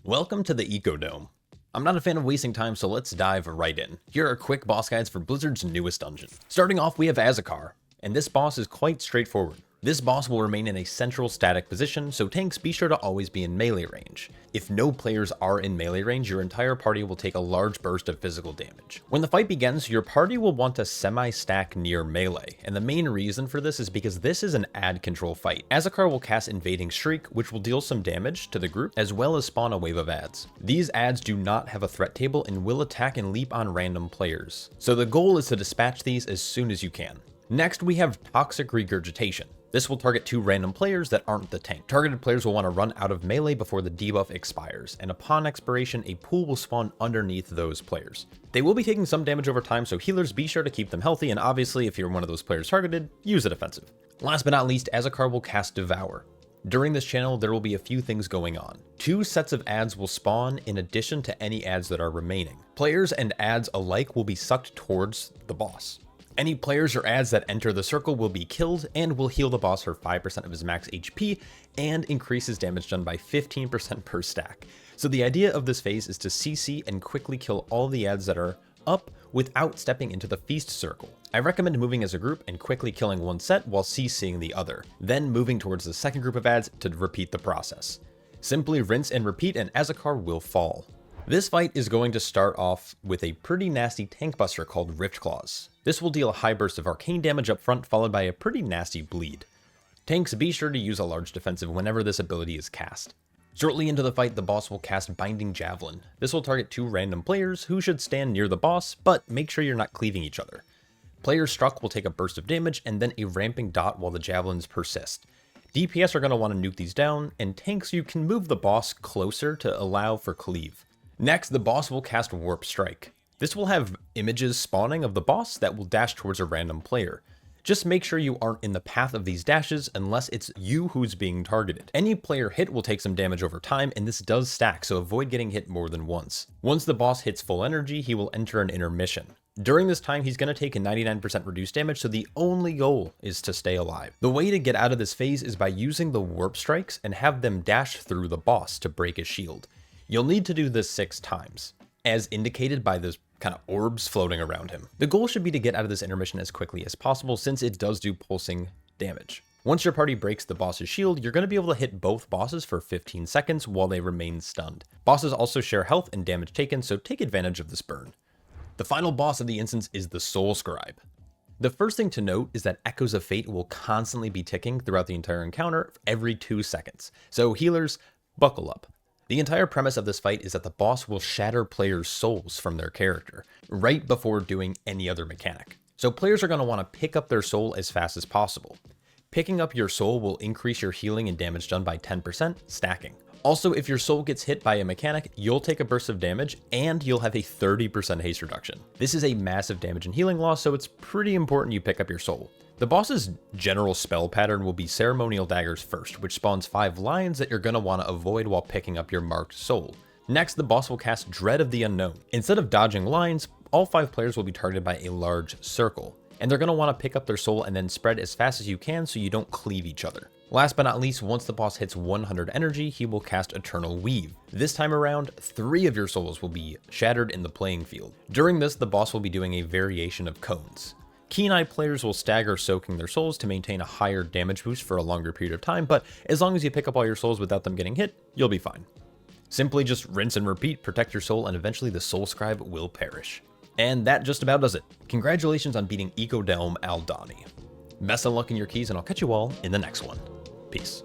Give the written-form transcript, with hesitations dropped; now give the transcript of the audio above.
Welcome to the Ecodome. I'm not a fan of wasting time, so let's dive right in. Here are quick boss guides for Blizzard's newest dungeon. Starting off, we have Azhiccar, and this boss is quite straightforward. This boss will remain in a central static position, so tanks be sure to always be in melee range. If no players are in melee range, your entire party will take a large burst of physical damage. When the fight begins, your party will want to semi-stack near melee, and the main reason for this is because this is an ad control fight. Azhiccar will cast Invading Shriek, which will deal some damage to the group, as well as spawn a wave of ads. These ads do not have a threat table and will attack and leap on random players, so the goal is to dispatch these as soon as you can. Next, we have Toxic Regurgitation. This will target 2 random players that aren't the tank. Targeted players will want to run out of melee before the debuff expires, and upon expiration, a pool will spawn underneath those players. They will be taking some damage over time, so healers be sure to keep them healthy, and obviously if you're one of those players targeted, use a defensive. Last but not least, Azhiccar will cast Devour. During this channel, there will be a few things going on. 2 sets of ads will spawn in addition to any ads that are remaining. Players and ads alike will be sucked towards the boss. Any players or ads that enter the circle will be killed and will heal the boss for 5% of his max HP and increase his damage done by 15% per stack. So the idea of this phase is to CC and quickly kill all the ads that are up without stepping into the feast circle. I recommend moving as a group and quickly killing one set while CCing the other, then moving towards the second group of ads to repeat the process. Simply rinse and repeat and Azhiccar will fall. This fight is going to start off with a pretty nasty tank buster called Rift Claws. This will deal a high burst of arcane damage up front, followed by a pretty nasty bleed. Tanks be sure to use a large defensive whenever this ability is cast. Shortly into the fight, the boss will cast Binding Javelin. This will target 2 random players who should stand near the boss, but make sure you're not cleaving each other. Players struck will take a burst of damage and then a ramping dot while the javelins persist. DPS are going to want to nuke these down, and tanks, you can move the boss closer to allow for cleave. Next, the boss will cast Warp Strike. This will have images spawning of the boss that will dash towards a random player. Just make sure you aren't in the path of these dashes unless it's you who's being targeted. Any player hit will take some damage over time, and this does stack, so avoid getting hit more than once. Once the boss hits full energy, he will enter an intermission. During this time, he's going to take a 99% reduced damage, so the only goal is to stay alive. The way to get out of this phase is by using the Warp Strikes and have them dash through the boss to break his shield. You'll need to do this 6 times, as indicated by those kind of orbs floating around him. The goal should be to get out of this intermission as quickly as possible, since it does do pulsing damage. Once your party breaks the boss's shield, you're going to be able to hit both bosses for 15 seconds while they remain stunned. Bosses also share health and damage taken, so take advantage of this burn. The final boss of the instance is the Soul-Scribe. The first thing to note is that Echoes of Fate will constantly be ticking throughout the entire encounter every 2 seconds, so healers, buckle up. The entire premise of this fight is that the boss will shatter players' souls from their character, right before doing any other mechanic. So players are going to want to pick up their soul as fast as possible. Picking up your soul will increase your healing and damage done by 10%, stacking. Also, if your soul gets hit by a mechanic, you'll take a burst of damage, and you'll have a 30% haste reduction. This is a massive damage and healing loss, so it's pretty important you pick up your soul. The boss's general spell pattern will be Ceremonial Daggers first, which spawns 5 lions that you're going to want to avoid while picking up your marked soul. Next, the boss will cast Dread of the Unknown. Instead of dodging lines, all 5 players will be targeted by a large circle, and they're going to want to pick up their soul and then spread as fast as you can so you don't cleave each other. Last but not least, once the boss hits 100 energy, he will cast Eternal Weave. This time around, 3 of your souls will be shattered in the playing field. During this, the boss will be doing a variation of cones. Keen-Eye players will stagger soaking their souls to maintain a higher damage boost for a longer period of time, but as long as you pick up all your souls without them getting hit, you'll be fine. Simply just rinse and repeat, protect your soul, and eventually the Soul-Scribe will perish. And that just about does it. Congratulations on beating Ecodome Aldani. Best of luck in your keys, and I'll catch you all in the next one. Peace.